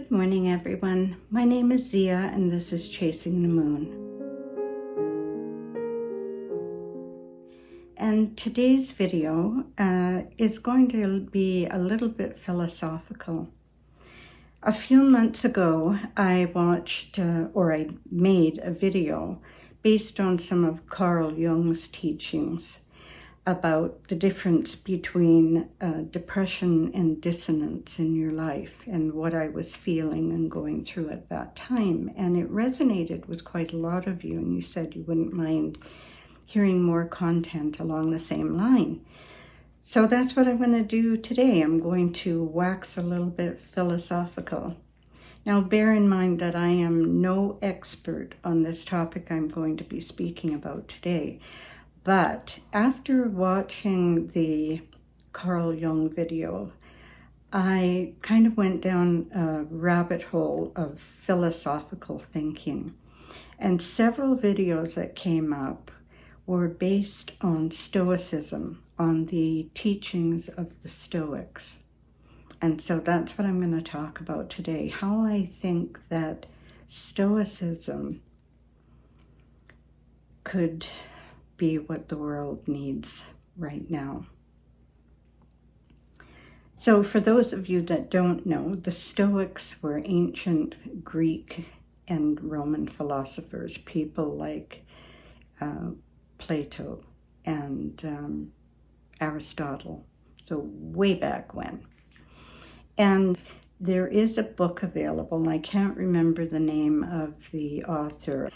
Good morning, everyone. My name is Zia, and this is Chasing the Moon. And today's video is going to be a little bit philosophical. A few months ago, I watched I made a video based on some of Carl Jung's teachings about the difference between depression and dissonance in your life and what I was feeling and going through at that time. And it resonated with quite a lot of you, and you said you wouldn't mind hearing more content along the same line. So that's what I'm going to do today. I'm going to wax a little bit philosophical. Now, bear in mind that I am no expert on this topic I'm going to be speaking about today. But after watching the Carl Jung video, I kind of went down a rabbit hole of philosophical thinking. And several videos that came up were based on Stoicism, on the teachings of the Stoics. And so that's what I'm going to talk about today, how I think that Stoicism could be what the world needs right now. So for those of you that don't know, the Stoics were ancient Greek and Roman philosophers, people like Plato and Aristotle, so way back when. And there is a book available, and I can't remember the name of the author,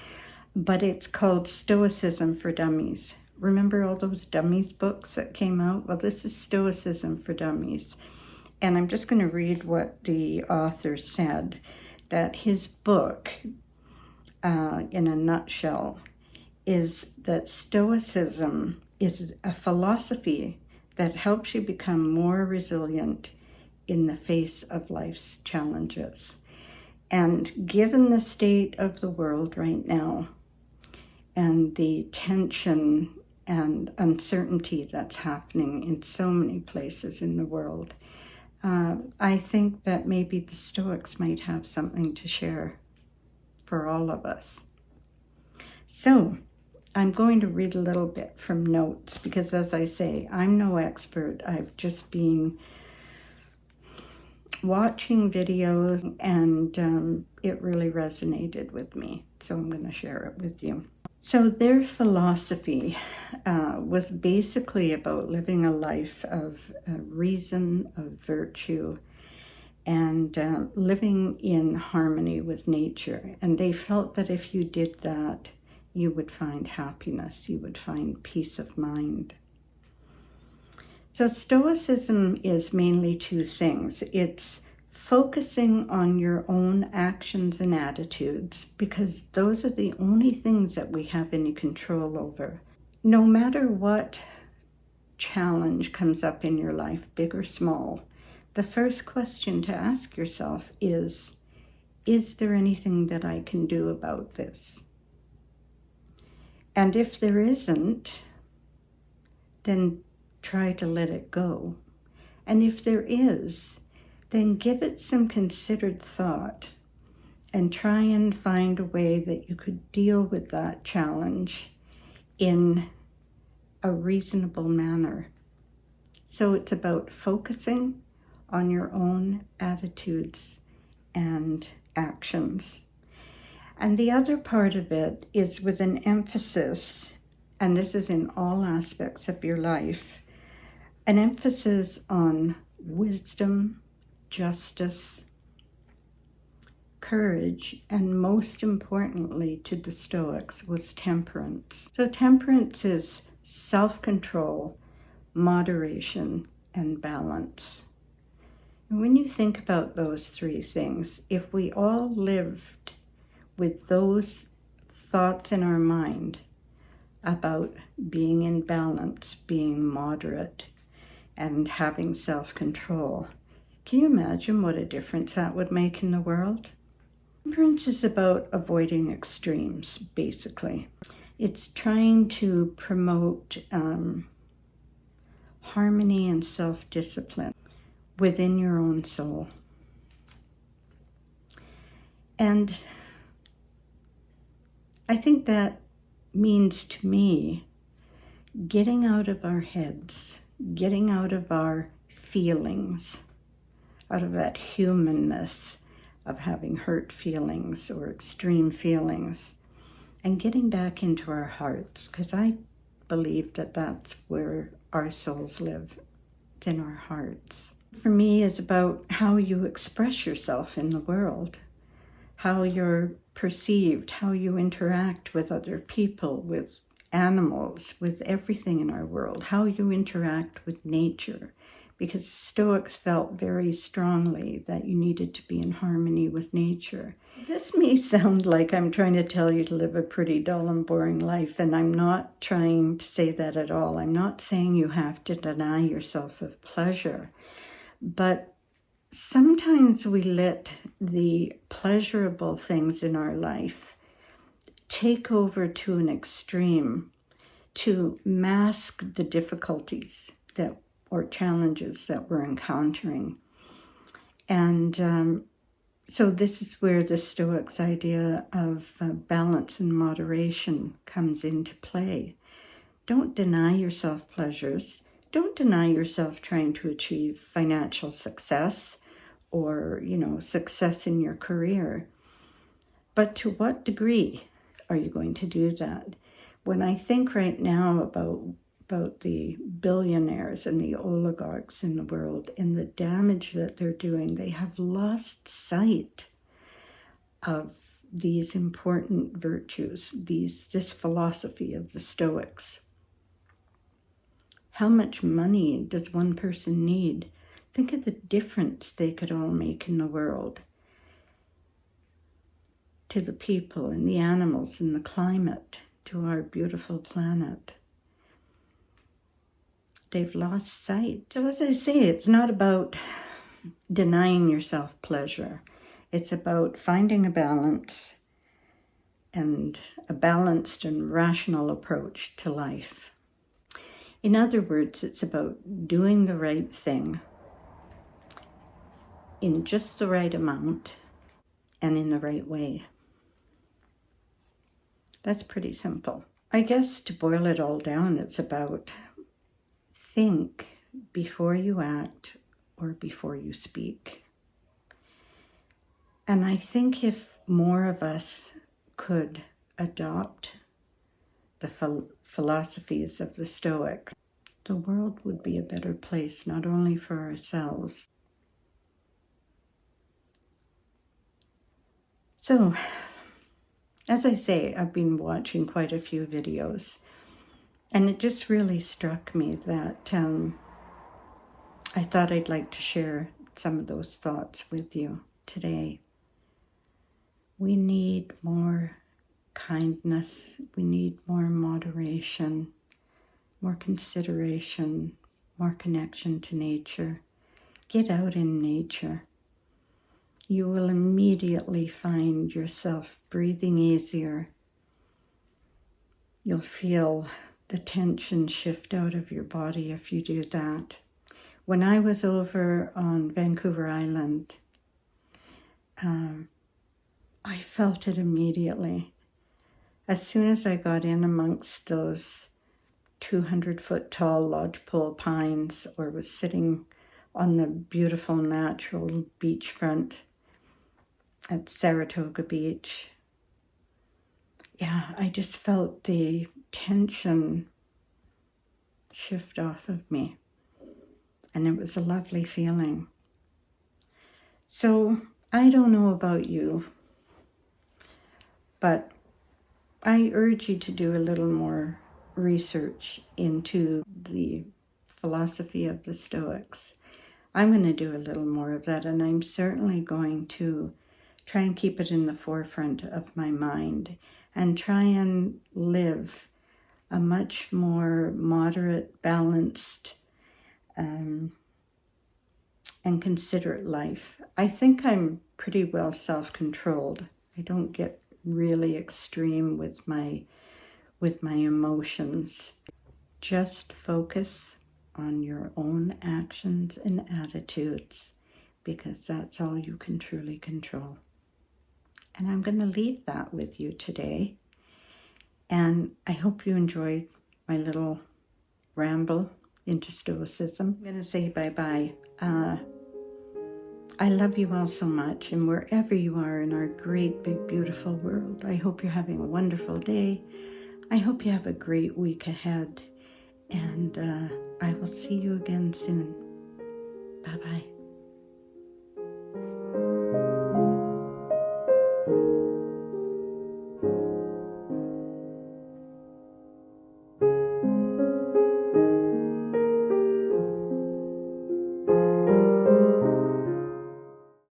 but it's called Stoicism for Dummies. Remember all those dummies books that came out? Well, this is Stoicism for Dummies. And I'm just going to read what the author said, that his book, in a nutshell, is that Stoicism is a philosophy that helps you become more resilient in the face of life's challenges. And given the state of the world right now, and the tension and uncertainty that's happening in so many places in the world, I think that maybe the Stoics might have something to share for all of us. So I'm going to read a little bit from notes because, as I say, I'm no expert. I've just been watching videos and it really resonated with me. So I'm going to share it with you. So their philosophy was basically about living a life of reason, of virtue, and living in harmony with nature. And they felt that if you did that, you would find happiness, you would find peace of mind. So Stoicism is mainly two things. It's focusing on your own actions and attitudes, because those are the only things that we have any control over. No matter what challenge comes up in your life, big or small, the first question to ask yourself is there anything that I can do about this? And if there isn't, then try to let it go. And if there is, then give it some considered thought and try and find a way that you could deal with that challenge in a reasonable manner. So it's about focusing on your own attitudes and actions. And the other part of it is with an emphasis, and this is in all aspects of your life, an emphasis on wisdom, justice, courage, and most importantly to the Stoics was temperance. So temperance is self-control, moderation, and balance. And when you think about those three things, if we all lived with those thoughts in our mind about being in balance, being moderate, and having self-control, can you imagine what a difference that would make in the world? Temperance is about avoiding extremes, basically. It's trying to promote harmony and self-discipline within your own soul. And I think that means to me getting out of our heads, getting out of our feelings, out of that humanness of having hurt feelings or extreme feelings, and getting back into our hearts, because I believe that that's where our souls live. It's in our hearts. For me, it's about how you express yourself in the world, how you're perceived, how you interact with other people, with animals, with everything in our world, how you interact with nature. Because Stoics felt very strongly that you needed to be in harmony with nature. This may sound like I'm trying to tell you to live a pretty dull and boring life, and I'm not trying to say that at all. I'm not saying you have to deny yourself of pleasure, but sometimes we let the pleasurable things in our life take over to an extreme to mask the difficulties or challenges that we're encountering. And so this is where the Stoics' idea of balance and moderation comes into play. Don't deny yourself pleasures. Don't deny yourself trying to achieve financial success or, success in your career. But to what degree are you going to do that? When I think right now about the billionaires and the oligarchs in the world and the damage that they're doing, they have lost sight of these important virtues, this philosophy of the Stoics. How much money does one person need? Think of the difference they could all make in the world to the people and the animals and the climate, to our beautiful planet. They've lost sight. So as I say, it's not about denying yourself pleasure. It's about finding a balance and a balanced and rational approach to life. In other words, it's about doing the right thing in just the right amount and in the right way. That's pretty simple. I guess to boil it all down, it's about think before you act or before you speak. And I think if more of us could adopt the philosophies of the Stoics, the world would be a better place, not only for ourselves. So, as I say, I've been watching quite a few videos, and it just really struck me that I thought I'd like to share some of those thoughts with you today. We need more kindness. We need more moderation, more consideration, more connection to nature. Get out in nature. You will immediately find yourself breathing easier. You'll feel the tension shift out of your body if you do that. When I was over on Vancouver Island, I felt it immediately. As soon as I got in amongst those 200-foot tall lodgepole pines or was sitting on the beautiful natural beachfront at Saratoga Beach, I just felt the tension shift off of me. And it was a lovely feeling. So I don't know about you, but I urge you to do a little more research into the philosophy of the Stoics. I'm going to do a little more of that, and I'm certainly going to try and keep it in the forefront of my mind and try and live a much more moderate, balanced, and considerate life. I think I'm pretty well self-controlled. I don't get really extreme with my emotions. Just focus on your own actions and attitudes, because that's all you can truly control. And I'm going to leave that with you today. And I hope you enjoyed my little ramble into Stoicism. I'm going to say bye-bye. I love you all so much, and wherever you are in our great, big, beautiful world, I hope you're having a wonderful day. I hope you have a great week ahead, and I will see you again soon. Bye-bye.